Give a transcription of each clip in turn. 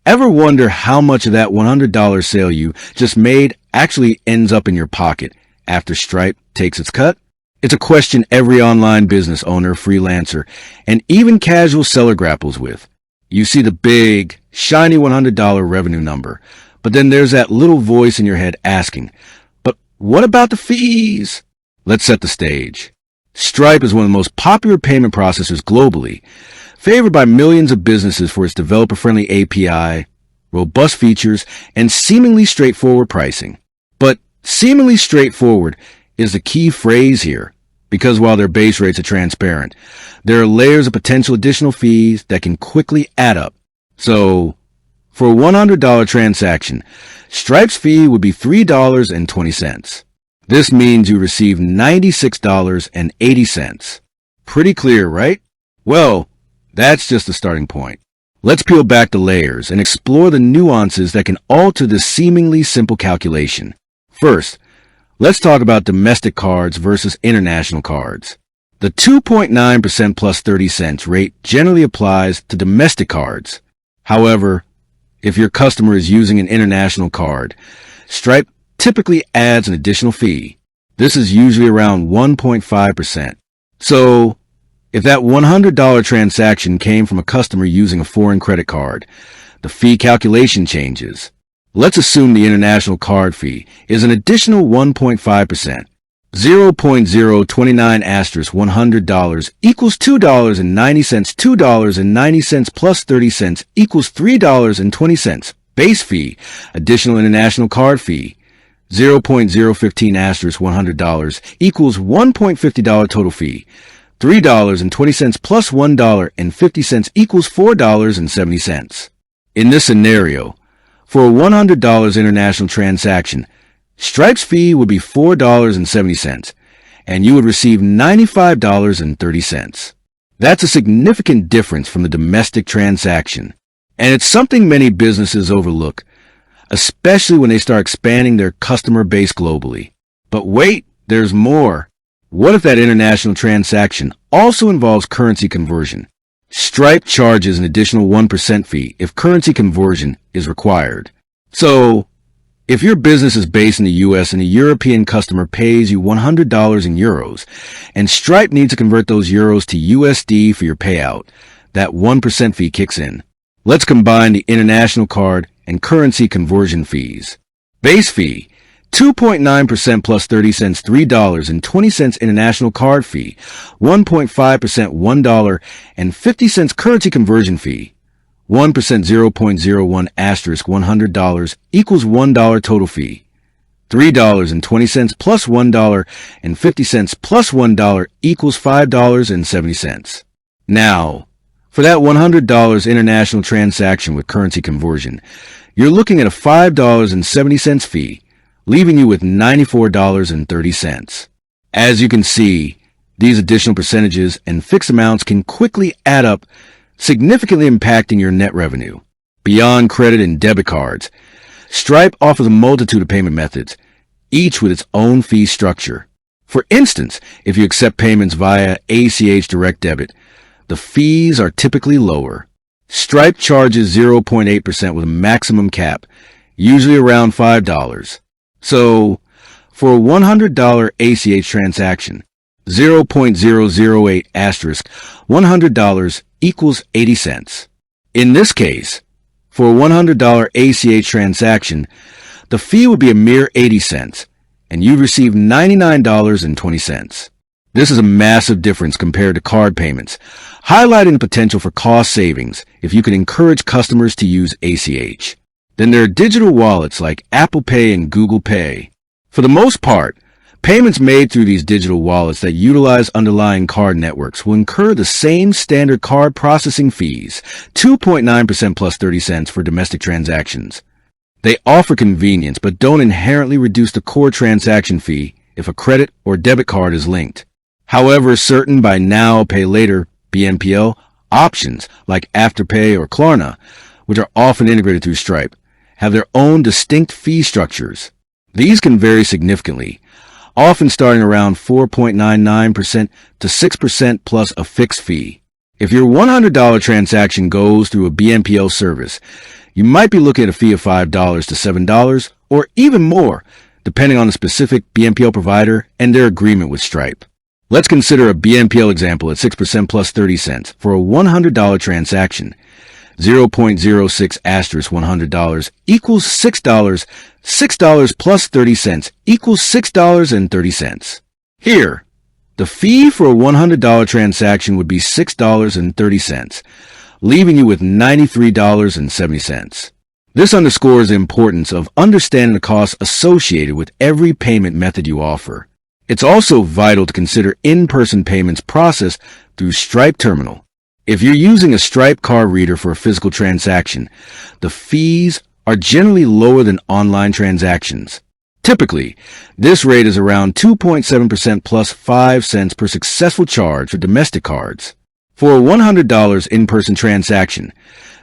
Ever wonder how much of that $100 sale you just made actually ends up in your pocket after Stripe takes its cut? It's a question every online business owner, freelancer, and even casual seller grapples with. You see the big, shiny $100 revenue number, but then there's that little voice in your head asking, but what about the fees? Let's set the stage. Stripe is one of the most popular payment processors globally, favored by millions of businesses for its developer-friendly API, robust features, and seemingly straightforward pricing. But seemingly straightforward is the key phrase here, because while their base rates are transparent, there are layers of potential additional fees that can quickly add up. So, for a $100 transaction, Stripe's fee would be $3.20. This means you receive $96.80. Pretty clear, right? Well, that's just the starting point. Let's peel back the layers and explore the nuances that can alter this seemingly simple calculation. First, let's talk about domestic cards versus international cards. The 2.9% plus 30 cents rate generally applies to domestic cards. However, if your customer is using an international card, Stripe typically adds an additional fee. This is usually around 1.5%. So, if that $100 transaction came from a customer using a foreign credit card, the fee calculation changes. Let's assume the international card fee is an additional 1.5%. 0.029 asterisk $100 equals $2.90. $2.90 plus 30 cents equals $3.20. Base fee, additional international card fee, 0.015 asterisk $100 equals $1.50 total fee. $3.20 plus $1.50 equals $4.70. In this scenario, for a $100 international transaction, Stripe's fee would be $4.70, and you would receive $95.30. That's a significant difference from the domestic transaction, and it's something many businesses overlook, especially when they start expanding their customer base globally. But wait, there's more. What if that international transaction also involves currency conversion? Stripe charges an additional 1% fee if currency conversion is required. So, if your business is based in the US and a European customer pays you $100 in euros, and Stripe needs to convert those euros to USD for your payout, that 1% fee kicks in. Let's combine the international card and currency conversion fees. Base fee, 2.9% plus 30 cents, $3.20 international card fee, 1.5% $1.50 currency conversion fee, 1% 0.01 asterisk $100 equals $1 total fee, $3.20 plus $1.50 plus $1 equals $5.70. Now, for that $100 international transaction with currency conversion, you're looking at a $5.70 fee, leaving you with $94.30. As you can see, these additional percentages and fixed amounts can quickly add up, significantly impacting your net revenue. Beyond credit and debit cards, Stripe offers a multitude of payment methods, each with its own fee structure. For instance, if you accept payments via ACH direct debit, the fees are typically lower. Stripe charges 0.8% with a maximum cap, usually around $5. So, for a $100 ACH transaction, 0.008 asterisk $100 equals 80 cents. In this case, for a $100 ACH transaction, the fee would be a mere 80 cents, and you'd receive $99.20. This is a massive difference compared to card payments, highlighting the potential for cost savings if you can encourage customers to use ACH. Then there are digital wallets like Apple Pay and Google Pay. For the most part, payments made through these digital wallets that utilize underlying card networks will incur the same standard card processing fees, 2.9% plus 30 cents for domestic transactions. They offer convenience but don't inherently reduce the core transaction fee if a credit or debit card is linked. However, certain buy now, pay later BNPL options like Afterpay or Klarna, which are often integrated through Stripe, have their own distinct fee structures. These can vary significantly, often starting around 4.99% to 6% plus a fixed fee. If your $100 transaction goes through a BNPL service, you might be looking at a fee of $5 to $7 or even more, depending on the specific BNPL provider and their agreement with Stripe. Let's consider a BNPL example at 6% plus 30 cents for a $100 transaction. 0.06 asterisk $100 equals $6. $6 plus 30 cents equals $6.30. Here, the fee for a $100 transaction would be $6.30, leaving you with $93.70. This underscores the importance of understanding the costs associated with every payment method you offer. It's also vital to consider in-person payments processed through Stripe Terminal. If you're using a Stripe card reader for a physical transaction, the fees are generally lower than online transactions. Typically, this rate is around 2.7% plus 5 cents per successful charge for domestic cards. For a $100 in-person transaction,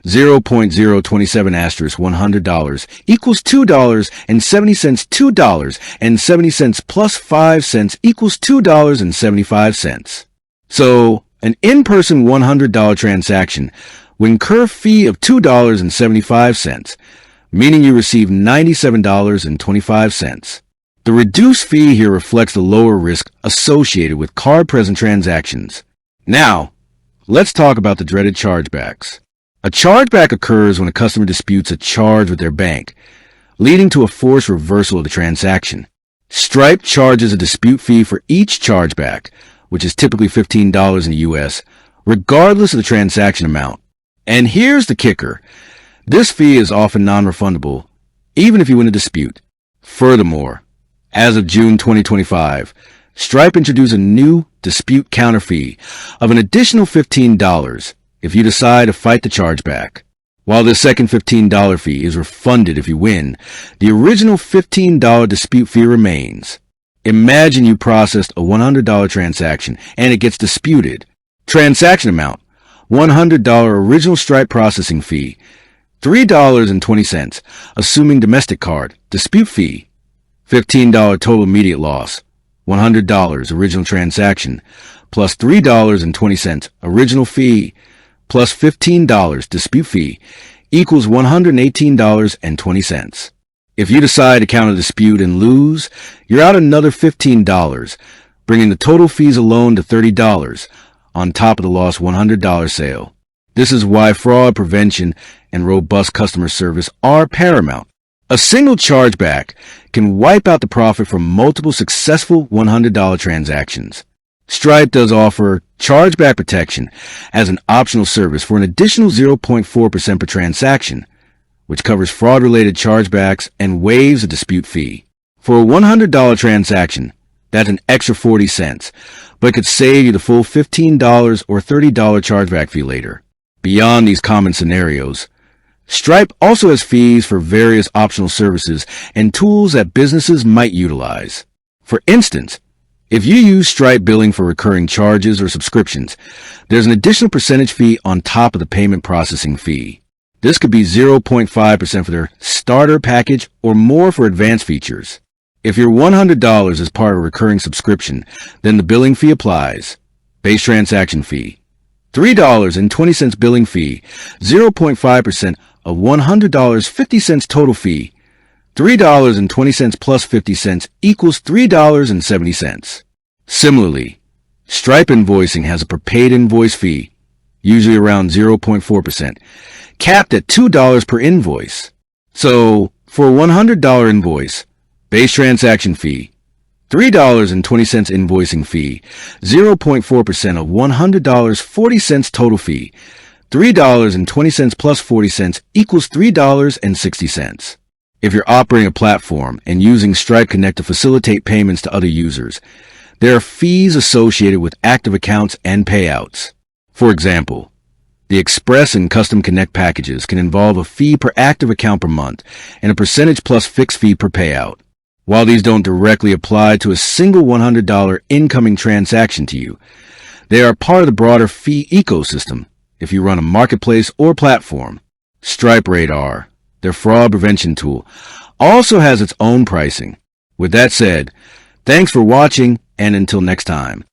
0.027 asterisk $100 equals $2.70. $2.70 plus 5 cents equals $2.75. So, an in-person $100 transaction will incur a fee of $2.75, meaning you receive $97.25. The reduced fee here reflects the lower risk associated with card-present transactions. Now, let's talk about the dreaded chargebacks. A chargeback occurs when a customer disputes a charge with their bank, leading to a forced reversal of the transaction. Stripe charges a dispute fee for each chargeback, which is typically $15 in the US, regardless of the transaction amount. And here's the kicker. This fee is often non-refundable, even if you win a dispute. Furthermore, as of June 2025, Stripe introduced a new dispute counter fee of an additional $15 if you decide to fight the chargeback. While the second $15 fee is refunded if you win, the original $15 dispute fee remains. Imagine you processed a $100 transaction and it gets disputed. Transaction amount, $100 original Stripe processing fee, $3.20, assuming domestic card, dispute fee, $15 total immediate loss, $100 original transaction, plus $3.20 original fee, plus $15 dispute fee, equals $118.20. If you decide to counter dispute and lose, you're out another $15, bringing the total fees alone to $30, on top of the lost $100 sale. This is why fraud prevention and robust customer service are paramount. A single chargeback can wipe out the profit from multiple successful $100 transactions. Stripe does offer chargeback protection as an optional service for an additional 0.4% per transaction, which covers fraud-related chargebacks and waives a dispute fee. For a $100 transaction, that's an extra 40 cents, but it could save you the full $15 or $30 chargeback fee later. Beyond these common scenarios, Stripe also has fees for various optional services and tools that businesses might utilize. For instance, if you use Stripe billing for recurring charges or subscriptions, there's an additional percentage fee on top of the payment processing fee. This could be 0.5% for their starter package or more for advanced features. If your $100 is part of a recurring subscription, then the billing fee applies. Base transaction fee, $3.20 billing fee, 0.5% of $100 50 total fee, $3.20 plus 50 cents equals $3.70. Similarly, Stripe invoicing has a per paid invoice fee, usually around 0.4%, capped at $2 per invoice. So, for a $100 invoice, base transaction fee, $3.20 invoicing fee, 0.4% of $100 40 cents total fee, $3.20 plus 40 cents equals $3.60. If you're operating a platform and using Stripe Connect to facilitate payments to other users, there are fees associated with active accounts and payouts. For example, the Express and Custom Connect packages can involve a fee per active account per month and a percentage plus fixed fee per payout. While these don't directly apply to a single $100 incoming transaction to you, they are part of the broader fee ecosystem if you run a marketplace or platform. Stripe Radar, their fraud prevention tool, also has its own pricing. With that said, thanks for watching, and until next time.